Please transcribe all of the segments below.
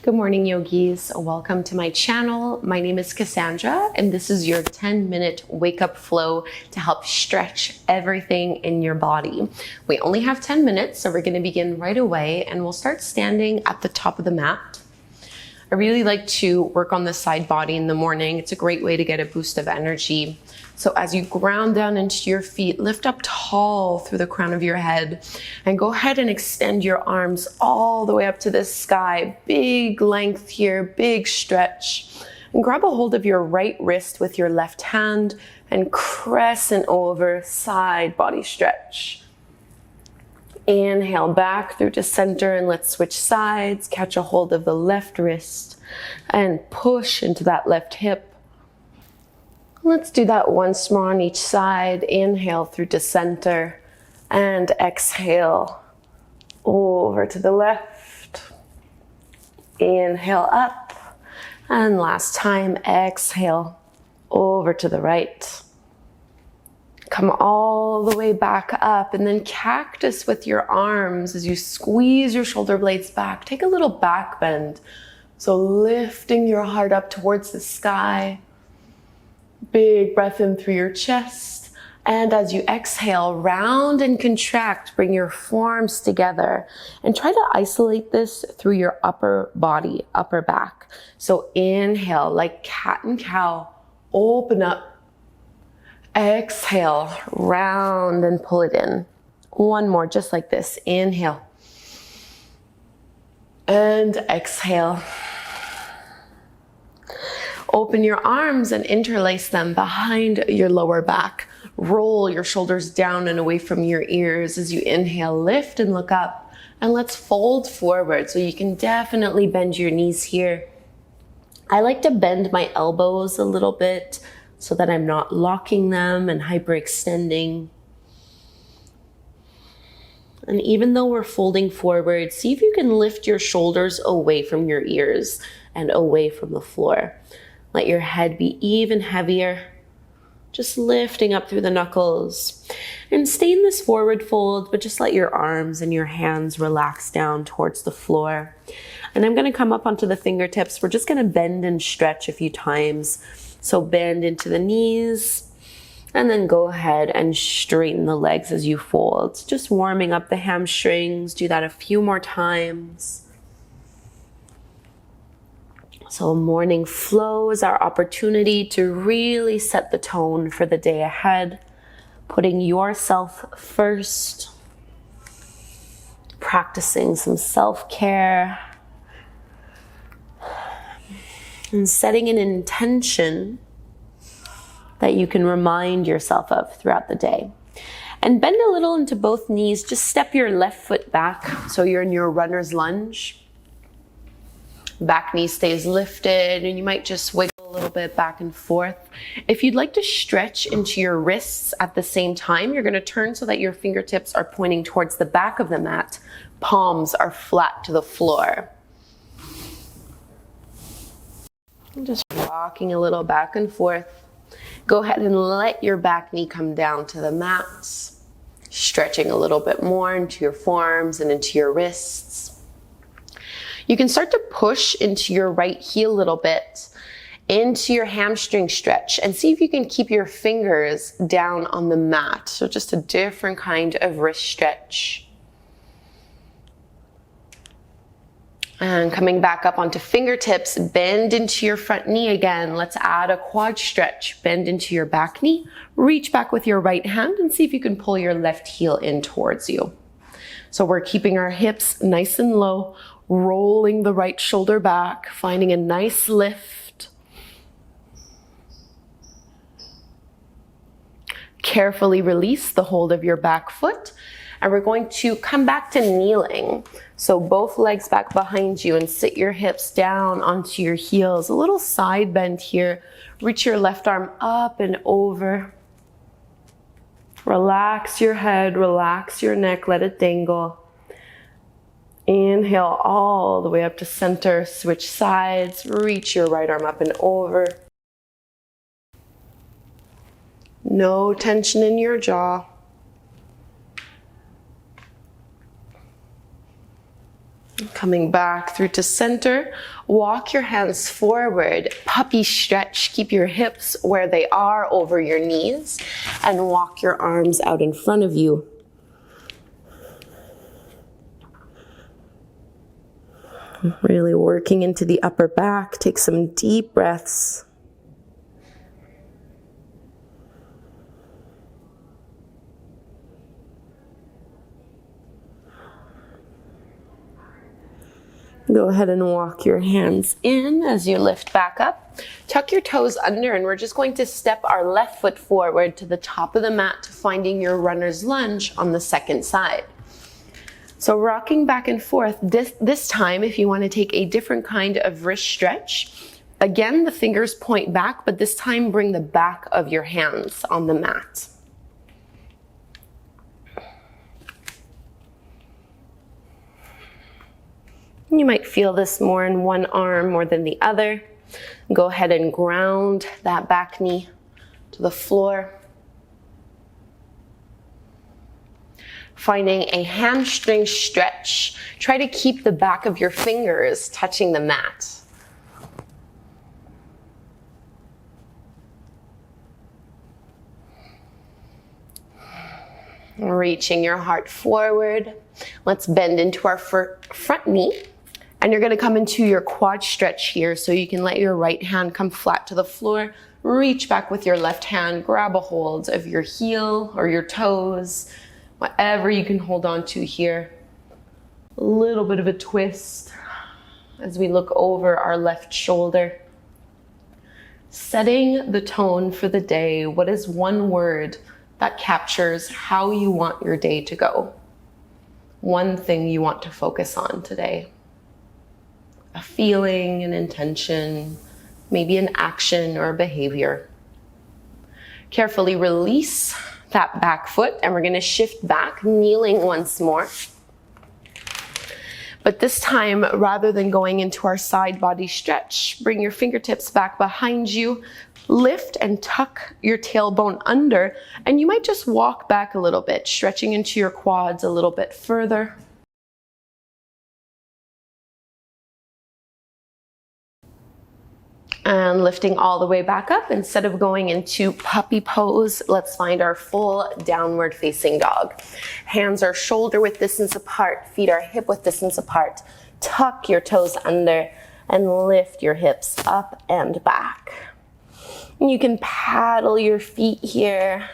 Good morning, yogis. Welcome to my channel. My name is Kassandra, and this is your 10-minute wake-up flow to help stretch everything in your body. We only have 10 minutes, so we're going to begin right away, and we'll start standing at the top of the mat. I really like to work on the side body in the morning. It's a great way to get a boost of energy. So as you ground down into your feet, lift up tall through the crown of your head and go ahead and extend your arms all the way up to the sky. Big length here, big stretch. And grab a hold of your right wrist with your left hand and crescent over, side body stretch. Inhale back through to center and let's switch sides. Catch a hold of the left wrist and push into that left hip. Let's do that once more on each side. Inhale through to center and exhale over to the left. Inhale up and last time, exhale over to the right. Come all the way back up and then cactus with your arms as you squeeze your shoulder blades back. Take a little back bend. So lifting your heart up towards the sky. Big breath in through your chest. And as you exhale, round and contract, bring your forearms together and try to isolate this through your upper body, upper back. So inhale like cat and cow, open up. Exhale, round and pull it in. One more, just like this. Inhale. And exhale. Open your arms and interlace them behind your lower back. Roll your shoulders down and away from your ears as you inhale, lift and look up. And let's fold forward. So you can definitely bend your knees here. I like to bend my elbows a little bit so that I'm not locking them and hyperextending. And even though we're folding forward, see if you can lift your shoulders away from your ears and away from the floor. Let your head be even heavier, just lifting up through the knuckles. And stay in this forward fold, but just let your arms and your hands relax down towards the floor. And I'm gonna come up onto the fingertips. We're just gonna bend and stretch a few times. So bend into the knees and then go ahead and straighten the legs as you fold. Just warming up the hamstrings. Do that a few more times. So morning flow is our opportunity to really set the tone for the day ahead. Putting yourself first. Practicing some self-care. And setting an intention that you can remind yourself of throughout the day. And bend a little into both knees. Just step your left foot back so you're in your runner's lunge. Back knee stays lifted and you might just wiggle a little bit back and forth. If you'd like to stretch into your wrists at the same time, you're going to turn so that your fingertips are pointing towards the back of the mat. Palms are flat to the floor. Just rocking a little back and forth. Go ahead and let your back knee come down to the mat. Stretching a little bit more into your forearms and into your wrists. You can start to push into your right heel a little bit, into your hamstring stretch, and see if you can keep your fingers down on the mat. So just a different kind of wrist stretch. And coming back up onto fingertips, bend into your front knee again. Let's add a quad stretch. Bend into your back knee, reach back with your right hand and see if you can pull your left heel in towards you. So we're keeping our hips nice and low, rolling the right shoulder back, finding a nice lift. Carefully release the hold of your back foot. And we're going to come back to kneeling. So both legs back behind you and sit your hips down onto your heels. A little side bend here. Reach your left arm up and over. Relax your head, relax your neck, let it dangle. Inhale all the way up to center. Switch sides, reach your right arm up and over. No tension in your jaw. Coming back through to center, walk your hands forward, puppy stretch, keep your hips where they are over your knees, and walk your arms out in front of you. Really working into the upper back, take some deep breaths. Go ahead and walk your hands in as you lift back up. Tuck your toes under, and we're just going to step our left foot forward to the top of the mat, finding your runner's lunge on the second side. So rocking back and forth, this time if you want to take a different kind of wrist stretch, again the fingers point back, but this time bring the back of your hands on the mat. You might feel this more in one arm more than the other. Go ahead and ground that back knee to the floor. Finding a hamstring stretch. Try to keep the back of your fingers touching the mat. Reaching your heart forward. Let's bend into our front knee. And you're gonna come into your quad stretch here, so you can let your right hand come flat to the floor. Reach back with your left hand, grab a hold of your heel or your toes, whatever you can hold on to here. A little bit of a twist as we look over our left shoulder. Setting the tone for the day. What is one word that captures how you want your day to go? One thing you want to focus on today. A feeling, an intention, maybe an action or a behavior. Carefully release that back foot, and we're going to shift back, kneeling once more. But this time, rather than going into our side body stretch, bring your fingertips back behind you, lift and tuck your tailbone under, and you might just walk back a little bit, stretching into your quads a little bit further. And lifting all the way back up. Instead of going into puppy pose, let's find our full downward facing dog. Hands are shoulder width distance apart, feet are hip width distance apart. Tuck your toes under and lift your hips up and back. And you can paddle your feet here,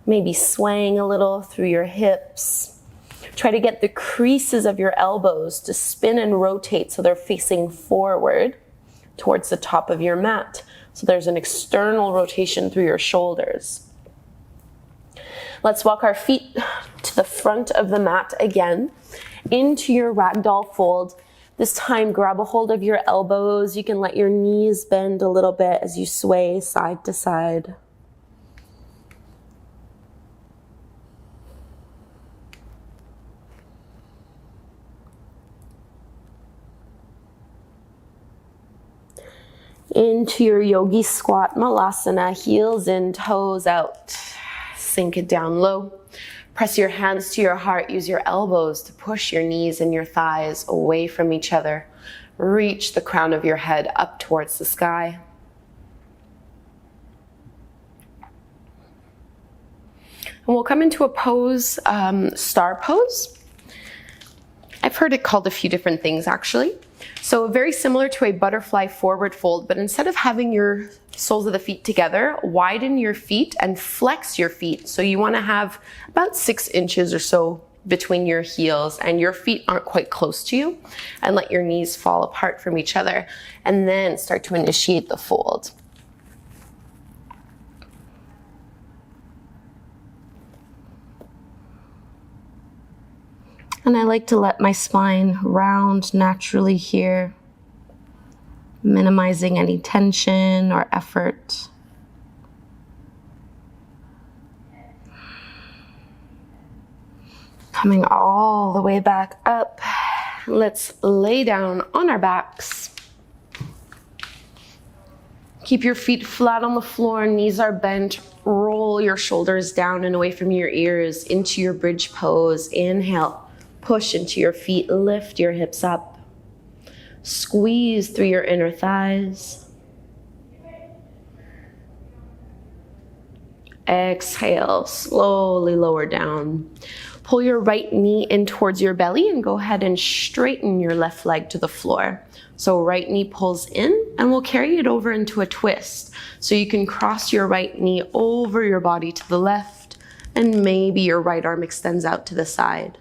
maybe swaying a little through your hips. Try to get the creases of your elbows to spin and rotate so they're facing forward towards the top of your mat. So there's an external rotation through your shoulders. Let's walk our feet to the front of the mat again, into your ragdoll fold. This time, grab a hold of your elbows. You can let your knees bend a little bit as you sway side to side. Into your yogi squat malasana, heels in, toes out. Sink it down low. Press your hands to your heart. Use your elbows to push your knees and your thighs away from each other. Reach the crown of your head up towards the sky. And we'll come into a pose, star pose. I've heard it called a few different things actually. So very similar to a butterfly forward fold, but instead of having your soles of the feet together, widen your feet and flex your feet. So you want to have about 6 inches or so between your heels, and your feet aren't quite close to you, and let your knees fall apart from each other, and then start to initiate the fold. And I like to let my spine round naturally here, minimizing any tension or effort. Coming all the way back up, let's lay down on our backs. Keep your feet flat on the floor, knees are bent. Roll your shoulders down and away from your ears into your bridge pose. Inhale. Push into your feet, lift your hips up. Squeeze through your inner thighs. Exhale, slowly lower down. Pull your right knee in towards your belly and go ahead and straighten your left leg to the floor. So right knee pulls in and we'll carry it over into a twist. So you can cross your right knee over your body to the left and maybe your right arm extends out to the side.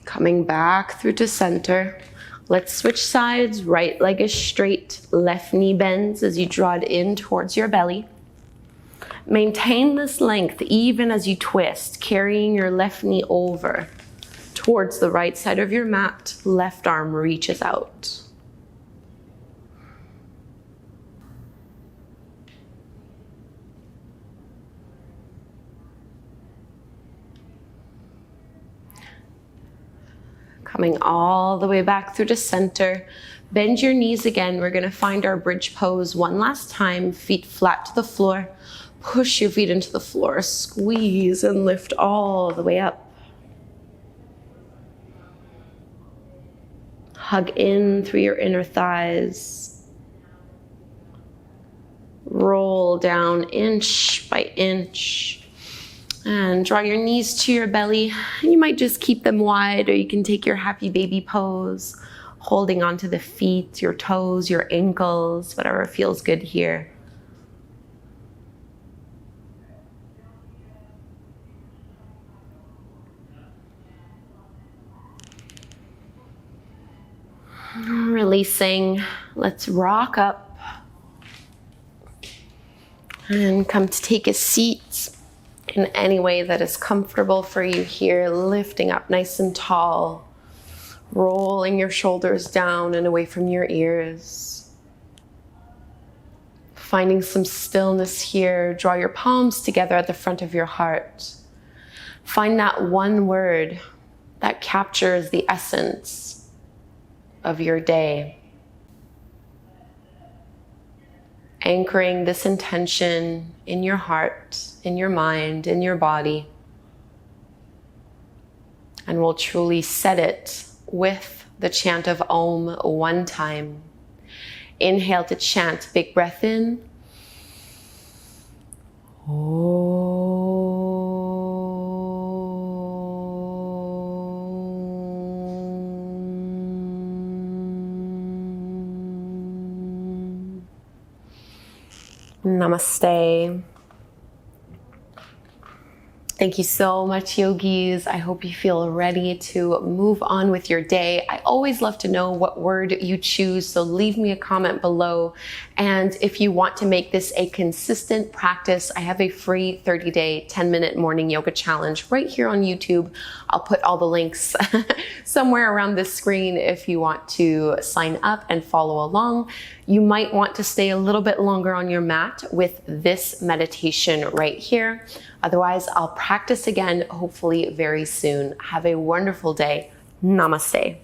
Coming back through to center. Let's switch sides. Right leg is straight, left knee bends as you draw it in towards your belly. Maintain this length even as you twist, carrying your left knee over towards the right side of your mat. Left arm reaches out. Coming all the way back through to center. Bend your knees again. We're going to find our bridge pose one last time. Feet flat to the floor. Push your feet into the floor. Squeeze and lift all the way up. Hug in through your inner thighs. Roll down inch by inch. And draw your knees to your belly. You might just keep them wide, or you can take your happy baby pose, holding onto the feet, your toes, your ankles, whatever feels good here. Releasing. Let's rock up and come to take a seat in any way that is comfortable for you here, lifting up nice and tall, rolling your shoulders down and away from your ears. Finding some stillness here, draw your palms together at the front of your heart. Find that one word that captures the essence of your day. Anchoring this intention in your heart, in your mind, in your body. And we'll truly set it with the chant of Om one time. Inhale to chant, big breath in. Om. Namaste. Thank you so much, yogis. I hope you feel ready to move on with your day. I always love to know what word you choose, so leave me a comment below. And if you want to make this a consistent practice, I have a free 30-day, 10-minute morning yoga challenge right here on YouTube. I'll put all the links somewhere around this screen if you want to sign up and follow along. You might want to stay a little bit longer on your mat with this meditation right here. Otherwise, I'll practice again, hopefully very soon. Have a wonderful day. Namaste.